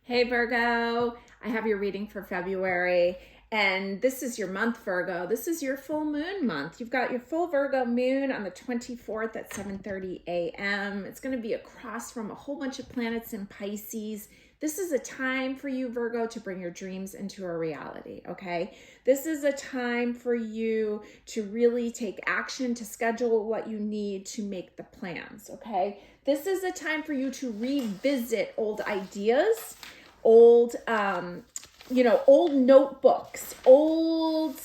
Hey Virgo, I have your reading for February, and this is your month, Virgo. This is your full moon month. You've got your full Virgo moon on the 24th at 7:30 a.m. It's going to be across from a whole bunch of planets in Pisces. This is a time for you, Virgo, to bring your dreams into a reality, okay? This is a time for you to really take action, to schedule what you need to make the plans, okay? This is a time for you to revisit old ideas, old old notebooks, old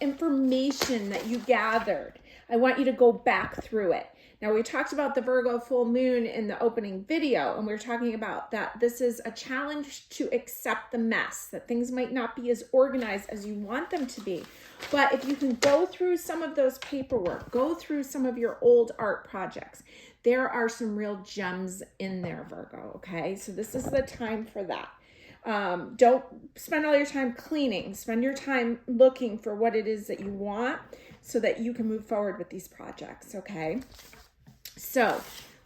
information that you gathered. I want you to go back through it. Now, we talked about the Virgo full moon in the opening video, and we were talking about that this is a challenge to accept the mess, that things might not be as organized as you want them to be. But if you can go through some of those paperwork, go through some of your old art projects, there are some real gems in there, Virgo, okay? So this is the time for that. Don't spend all your time cleaning. Spend your time looking for what it is that you want so that you can move forward with these projects, okay? So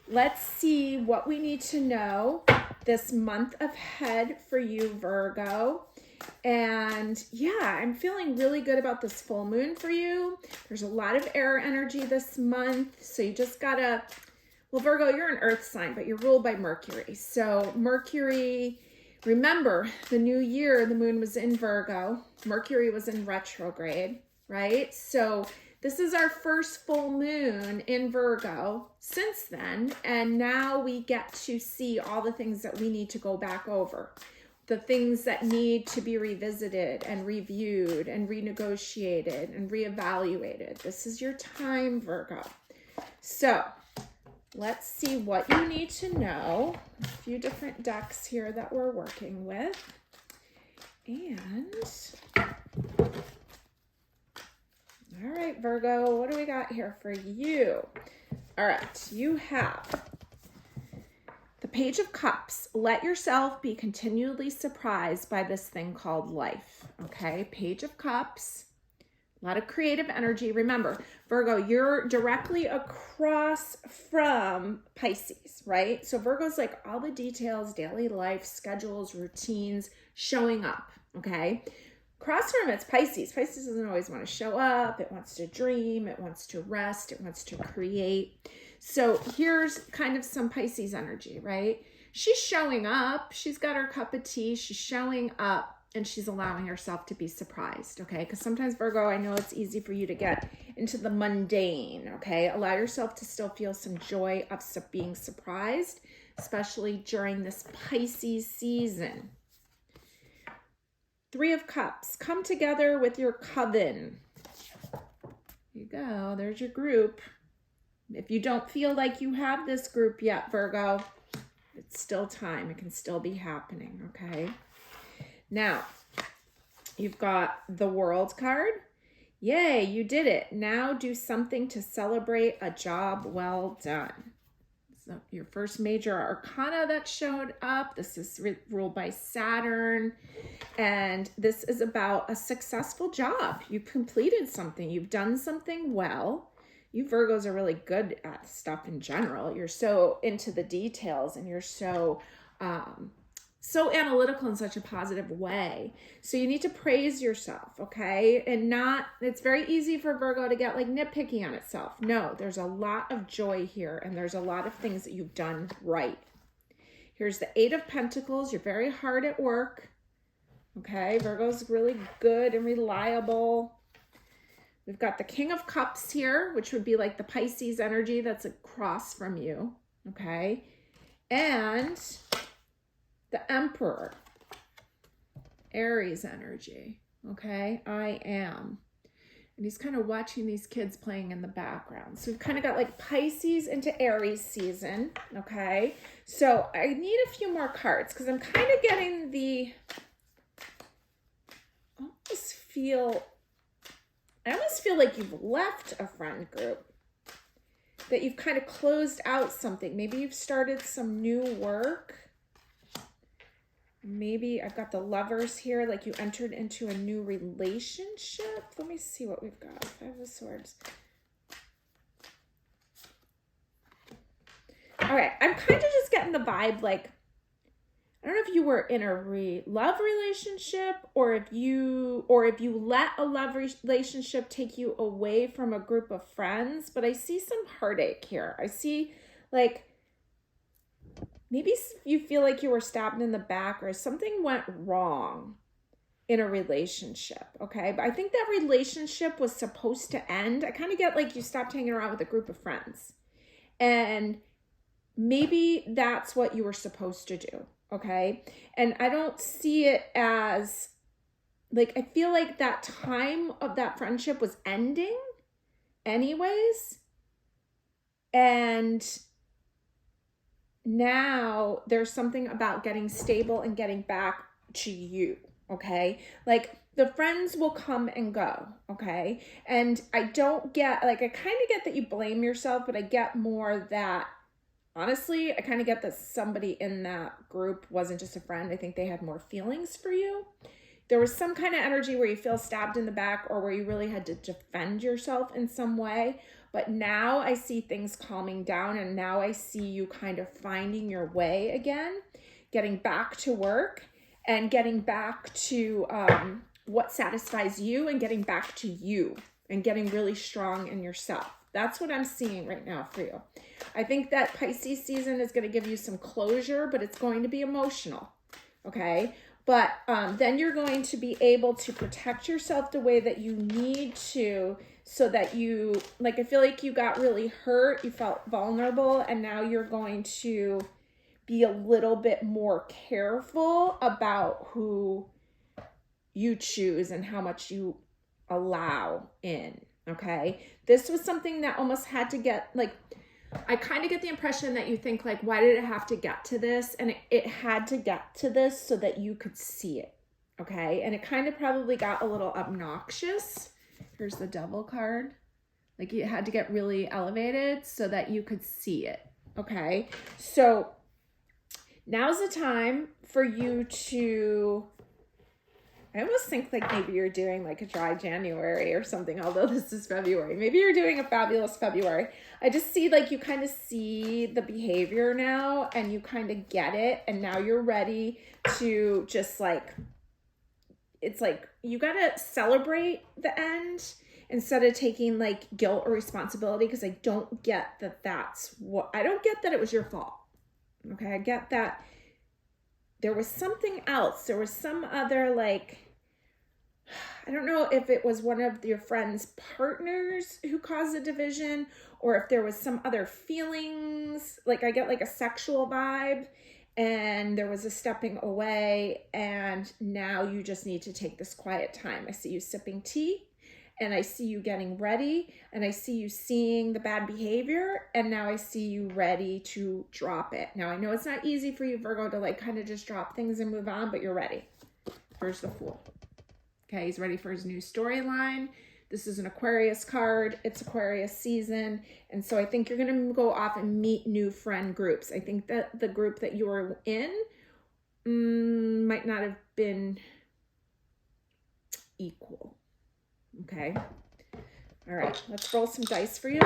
let's see what we need to know this month ahead for you, Virgo. And yeah, I'm feeling really good about this full moon for you. There's a lot of air energy this month, so you just gotta, well, Virgo, you're an earth sign, but you're ruled by Mercury. So Mercury, remember, the new year, the moon was in Virgo. Mercury was in retrograde, right? So this is our first full moon in Virgo since then. And now we get to see all the things that we need to go back over. The things that need to be revisited and reviewed and renegotiated and reevaluated. This is your time, Virgo. So let's see what you need to know. A few different decks here that we're working with. And all right, Virgo, what do we got here for you? All right, you have the Page of Cups. Let yourself be continually surprised by this thing called life, okay? Page of Cups. A lot of creative energy. Remember, Virgo, you're directly across from Pisces, right? So Virgo's like all the details, daily life, schedules, routines, showing up, okay? Across from it's Pisces. Pisces doesn't always want to show up. It wants to dream. It wants to rest. It wants to create. So here's kind of some Pisces energy, right? She's showing up. She's got her cup of tea. She's showing up. And she's allowing herself to be surprised, okay? Because sometimes, Virgo, I know it's easy for you to get into the mundane, okay? Allow yourself to still feel some joy of being surprised, especially during this Pisces season. Three of Cups. Come together with your coven. There you go. There's your group. If you don't feel like you have this group yet, Virgo, it's still time. It can still be happening, okay? Now, you've got the World card. Yay, you did it. Now do something to celebrate a job well done. So your first major arcana that showed up. This is ruled by Saturn. And this is about a successful job. You completed something. You've done something well. You Virgos are really good at stuff in general. You're so into the details and you're so analytical in such a positive way. So you need to praise yourself, okay? And it's very easy for Virgo to get like nitpicky on itself. No, there's a lot of joy here and there's a lot of things that you've done right. Here's the Eight of Pentacles. You're very hard at work, okay? Virgo's really good and reliable. We've got the King of Cups here, which would be like the Pisces energy that's across from you, okay? And the Emperor, Aries energy, okay? I am. And he's kind of watching these kids playing in the background. So we've kind of got like Pisces into Aries season, okay? So I need a few more cards because I'm kind of getting I almost feel like you've left a friend group, that you've kind of closed out something. Maybe you've started some new work. Maybe I've got the Lovers here, like you entered into a new relationship. Let me see what we've got. Five of Swords. All right, I'm kind of just getting the vibe like I don't know if you were in a love relationship, or if you let a love relationship take you away from a group of friends, but I see some heartache here. I see like maybe you feel like you were stabbed in the back or something went wrong in a relationship, okay? But I think that relationship was supposed to end. I kind of get like you stopped hanging around with a group of friends. And maybe that's what you were supposed to do, okay? And I don't see it as, like, I feel like that time of that friendship was ending anyways. And now there's something about getting stable and getting back to you, okay? Like the friends will come and go, okay? And I don't get, like, I kind of get that you blame yourself, but I get more that, honestly, I kind of get that somebody in that group wasn't just a friend. I think they had more feelings for you. There was some kind of energy where you feel stabbed in the back or where you really had to defend yourself in some way. But now I see things calming down, and now I see you kind of finding your way again, getting back to work and getting back to what satisfies you and getting back to you and getting really strong in yourself. That's what I'm seeing right now for you. I think that Pisces season is going to give you some closure, but it's going to be emotional, okay? But then you're going to be able to protect yourself the way that you need to, so that you, like, I feel like you got really hurt, you felt vulnerable, and now you're going to be a little bit more careful about who you choose and how much you allow in, okay? This was something that almost had to get, like, I kind of get the impression that you think, like, why did it have to get to this? And it had to get to this so that you could see it, okay? And it kind of probably got a little obnoxious. Here's the Devil card. Like, you had to get really elevated so that you could see it, okay? So now's the time for you to, I almost think like maybe you're doing like a dry January or something, although this is February. Maybe you're doing a fabulous February. I just see like you kind of see the behavior now and you kind of get it. And now you're ready to just like, it's like you got to celebrate the end instead of taking like guilt or responsibility, because I don't get that that's what, I don't get that it was your fault. Okay, I get that there was something else. There was some other, like, I don't know if it was one of your friend's partners who caused the division, or if there was some other feelings. Like, I get like a sexual vibe, and there was a stepping away, and now you just need to take this quiet time. I see you sipping tea, and I see you getting ready, and I see you seeing the bad behavior, and now I see you ready to drop it. Now, I know it's not easy for you, Virgo, to like kind of just drop things and move on, but you're ready. Here's the Fool. Okay, he's ready for his new storyline. This is an Aquarius card. It's Aquarius season, and so I think you're going to go off and meet new friend groups. I think that the group that you were in might not have been equal. Okay. All right. Let's roll some dice for you.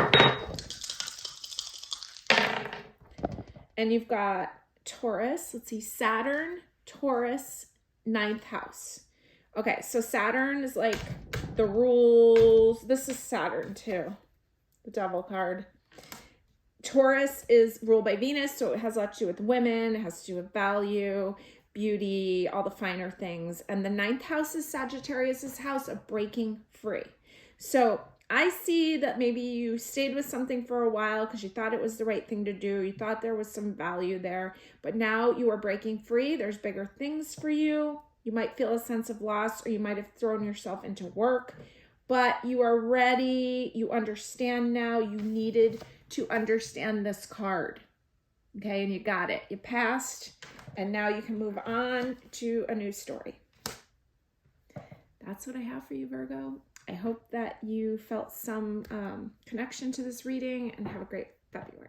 And you've got Taurus. Let's see. Saturn, Taurus, 9th house. Okay. So Saturn is like the rules. This is Saturn too. The Devil card. Taurus is ruled by Venus. So it has a lot to do with women. It has to do with value, beauty, all the finer things. And the 9th house is Sagittarius's house of breaking free. So I see that maybe you stayed with something for a while because you thought it was the right thing to do. You thought there was some value there, but now you are breaking free. There's bigger things for you. You might feel a sense of loss, or you might have thrown yourself into work, but you are ready. You understand now. You needed to understand this card. Okay. And you got it. You passed. And now you can move on to a new story. That's what I have for you, Virgo. I hope that you felt some connection to this reading, and have a great February.